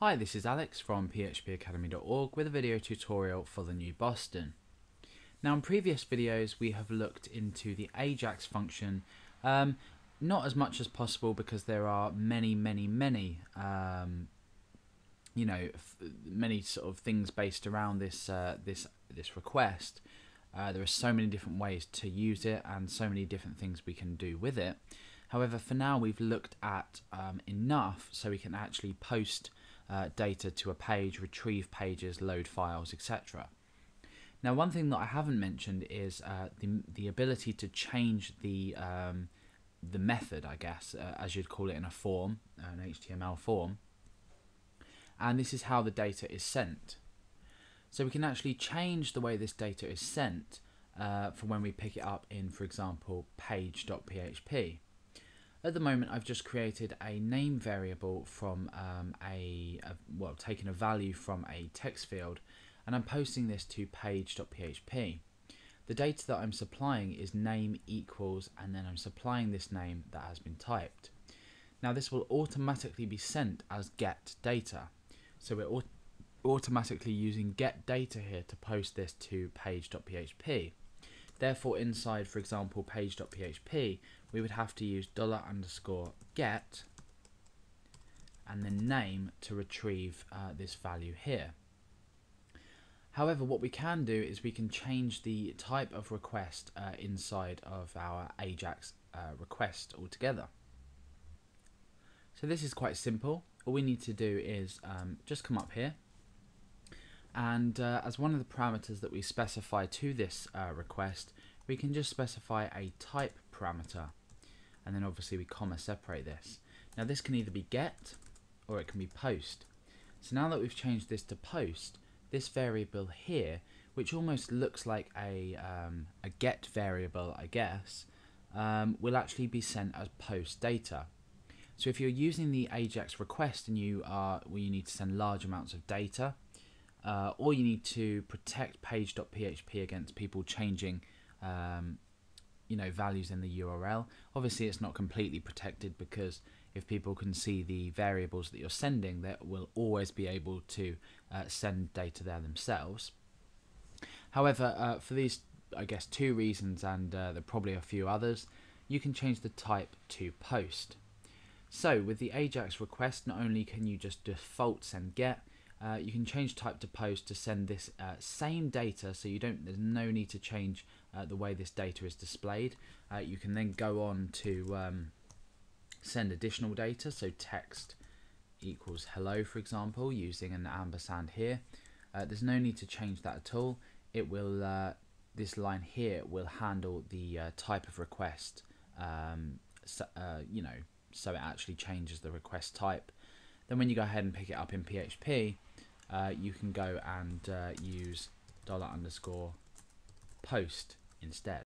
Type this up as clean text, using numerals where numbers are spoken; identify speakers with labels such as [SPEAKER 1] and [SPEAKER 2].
[SPEAKER 1] Hi, this is Alex from phpacademy.org with a video tutorial for the new Boston. Now in previous videos we have looked into the AJAX function, not as much as possible because there are many sort of things based around this request. There are so many different ways to use it and so many different things we can do with it. However, for now we've looked at enough so we can actually post data to a page, retrieve pages, load files, etc. Now, one thing that I haven't mentioned is the ability to change the method, I guess, as you'd call it in a form, an HTML form. And this is how the data is sent. So we can actually change the way this data is sent for when we pick it up in, for example, page.php. At the moment, I've just created a name variable from taken a value from a text field, and I'm posting this to page.php. The data that I'm supplying is name equals, and then I'm supplying this name that has been typed. Now this will automatically be sent as get data. So we're automatically using get data here to post this to page.php. Therefore, inside, for example, page.php, we would have to use $_get and then name to retrieve this value here. However, what we can do is we can change the type of request inside of our AJAX request altogether. So this is quite simple. All we need to do is just come up here, and as one of the parameters that we specify to this request, we can just specify a type parameter, and then obviously we comma separate this. Now this can either be get or it can be post. So now that we've changed this to post, this variable here, which almost looks like a get variable, I guess, will actually be sent as post data. So if you're using the AJAX request and you need to send large amounts of data, or you need to protect page.php against people changing values in the URL. Obviously it's not completely protected, because if people can see the variables that you're sending, they will always be able to send data there themselves. However, for these, I guess, two reasons, and there are probably a few others, you can change the type to post. So with the AJAX request, not only can you just default send get, you can change type to post to send this same data, so there's no need to change the way this data is displayed. You can then go on to send additional data, so text equals hello, for example, using an ampersand here. There's no need to change that at all. It will this line here will handle the type of request, so it actually changes the request type. Then when you go ahead and pick it up in PHP, you can go and use $_post instead.